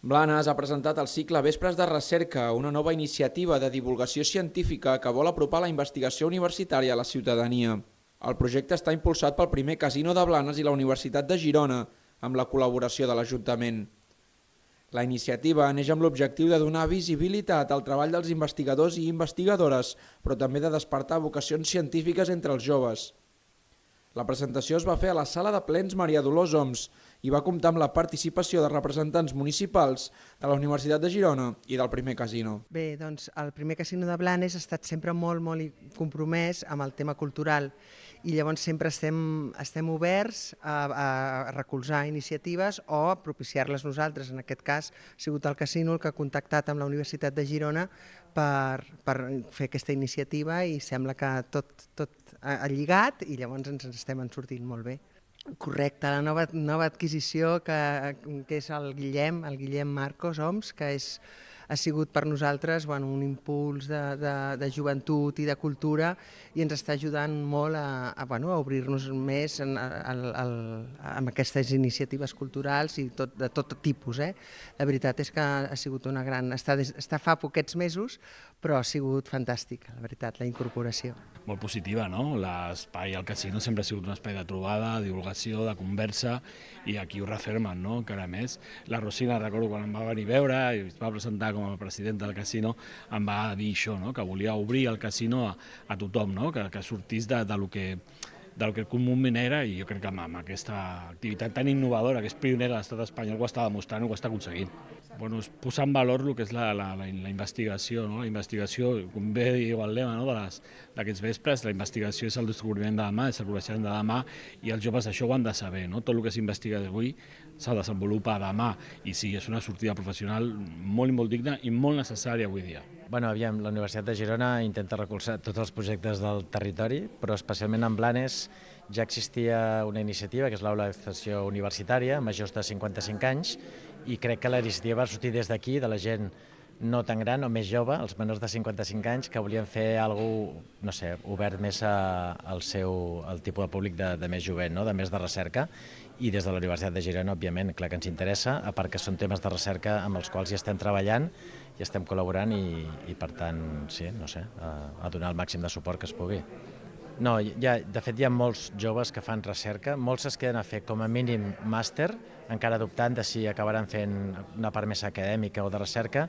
Blanes ha presentat el cicle Vespres de Recerca, una nova iniciativa de divulgació científica que vol apropar la investigació universitària a la ciutadania. El projecte està impulsat pel primer casino de Blanes i la Universitat de Girona, amb la col·laboració de l'Ajuntament. La iniciativa neix amb l'objectiu de donar visibilitat al treball dels investigadors i investigadores, però també de despertar vocacions científiques entre els joves. La presentació es va fer a la sala de plens Maria Dolors Oms i va comptar amb la participació de representants municipals de la Universitat de Girona i del primer casino. Bé, doncs el primer casino de Blanes ha estat sempre molt compromès amb el tema cultural i llavors sempre estem oberts a recolzar iniciatives o a propiciar-les nosaltres. En aquest cas ha sigut el casino el que ha contactat amb la Universitat de Girona per fer aquesta iniciativa i sembla que tot ha lligat i llavors ens estem en sortint molt bé. Correcte, la nova adquisició que és el Guillem Marcos Oms, que ha sigut per nosaltres un impuls de joventut i de cultura i ens està ajudant molt a obrir-nos més amb aquestes iniciatives culturals i de tot tipus. La veritat és que ha sigut una gran... Està fa poquets mesos, però ha sigut fantàstica, la veritat, la incorporació. Molt positiva, no? L'espai al casino sempre ha sigut un espai de trobada, de divulgació, de conversa, i aquí ho refermen, no? Encara més. La Rosina, recordo, quan em va venir a veure i es va presentar com a presidenta del casino, em va dir això, no? Que volia obrir el casino a tothom, no? Que sortís del que comúment era, i jo crec que amb aquesta activitat tan innovadora, que és pionera a l'estat espanyol, ho està demostrant, ho està aconseguint. Bueno, és posar en valor el que és la investigació, no? La investigació, com bé diu el lema, no? D'aquests vespres, la investigació és el descobriment de demà, és el coneixement de demà, i els joves això ho han de saber, no? Tot el que s'investiga avui s'ha de desenvolupar demà, i sí, és una sortida professional molt digna i molt necessària avui dia. Bueno, aviam, la Universitat de Girona intenta recolzar tots els projectes del territori, però especialment en Blanes ja existia una iniciativa, que és l'Aula d'Extensió Universitària, majors de 55 anys, i crec que la iniciativa va sortir des d'aquí, de la gent no tan gran o més jove, els menors de 55 anys, que volien fer alguna cosa, no sé, obert més al tipus de públic de més jovent, no? De més de recerca, i des de la Universitat de Girona, òbviament, clar que ens interessa, a part que són temes de recerca amb els quals hi estem treballant, i estem col·laborant i per tant, sí, no sé, a donar el màxim de suport que es pugui. No, de fet hi ha molts joves que fan recerca, molts es queden a fer com a mínim màster, encara dubtant de si acabaran fent una part més acadèmica o de recerca,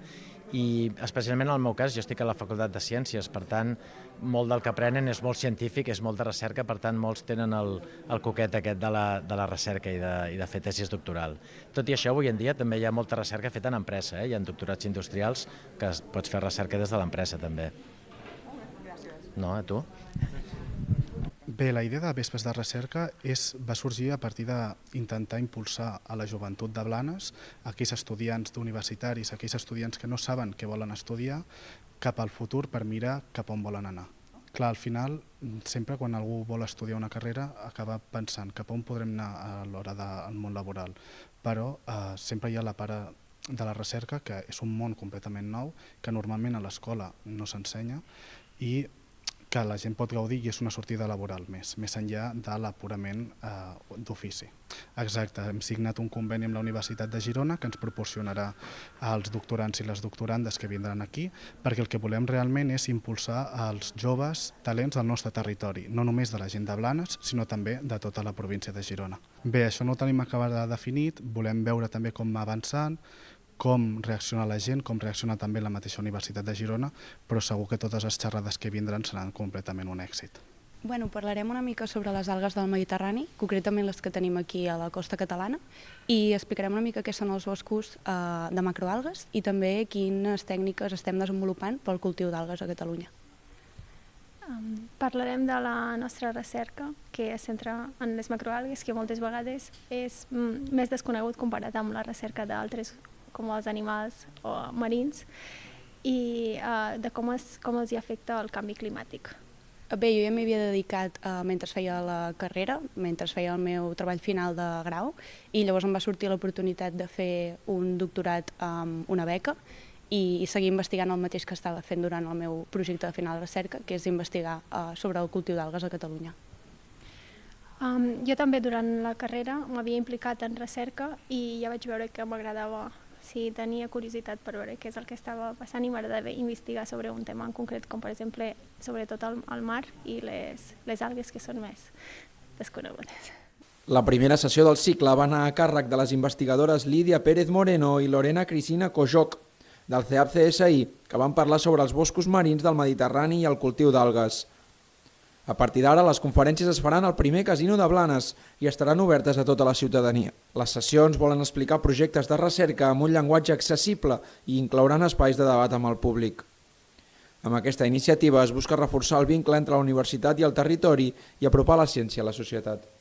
i especialment en el meu cas, jo estic a la Facultat de Ciències, per tant, molt del que aprenen és molt científic, és molt de recerca, per tant, molts tenen el coquet aquest de la recerca i de fer tesis doctoral. Tot i això, avui en dia també hi ha molta recerca feta en empresa, hi ha doctorats industrials que pots fer recerca des de l'empresa també. Gràcies. No, a tu? Bé, la idea de Vespres de Recerca va sorgir a partir d'intentar impulsar a la joventut de Blanes, aquells estudiants universitaris, aquells estudiants que no saben què volen estudiar, cap al futur per mirar cap on volen anar. Clar, al final, sempre quan algú vol estudiar una carrera, acaba pensant cap on podrem anar a l'hora del món laboral, però sempre hi ha la part de la recerca, que és un món completament nou, que normalment a l'escola no s'ensenya, i que la gent pot gaudir i és una sortida laboral més enllà de l'apurament d'ofici. Exacte, hem signat un conveni amb la Universitat de Girona que ens proporcionarà als doctorants i les doctorandes que vindran aquí, perquè el que volem realment és impulsar els joves talents del nostre territori, no només de la gent de Blanes, sinó també de tota la província de Girona. Bé, això no ho tenim acabat de definit, volem veure també com va avançant, com reacciona la gent, com reacciona també la mateixa Universitat de Girona, però segur que totes les xerrades que vindran seran completament un èxit. Parlarem una mica sobre les algues del Mediterrani, concretament les que tenim aquí a la costa catalana, i explicarem una mica què són els boscos de macroalgues i també quines tècniques estem desenvolupant pel cultiu d'algues a Catalunya. Parlarem de la nostra recerca, que es centra en les macroalgues, que moltes vegades és més desconegut comparat amb la recerca d'altres com els animals marins, i de com els hi afecta el canvi climàtic. Bé, jo ja m'hi havia dedicat mentre feia la carrera, mentre feia el meu treball final de grau, i llavors em va sortir l'oportunitat de fer un doctorat amb una beca i seguir investigant el mateix que estava fent durant el meu projecte de final de recerca, que és investigar sobre el cultiu d'algues a Catalunya. Jo també durant la carrera m'havia implicat en recerca i ja vaig veure que m'agradava si tenia curiositat per veure què és el que estava passant i m'agradava investigar sobre un tema en concret, com per exemple, sobretot el mar i les algues que són més desconegudes. La primera sessió del cicle va anar a càrrec de les investigadores Lídia Pérez Moreno i Lorena Cristina Cojoc, del CEAP-CSI, que van parlar sobre els boscos marins del Mediterrani i el cultiu d'algues. A partir d'ara, les conferències es faran al primer casino de Blanes i estaran obertes a tota la ciutadania. Les sessions volen explicar projectes de recerca amb un llenguatge accessible i inclouran espais de debat amb el públic. Amb aquesta iniciativa es busca reforçar el vincle entre la universitat i el territori i apropar la ciència a la societat.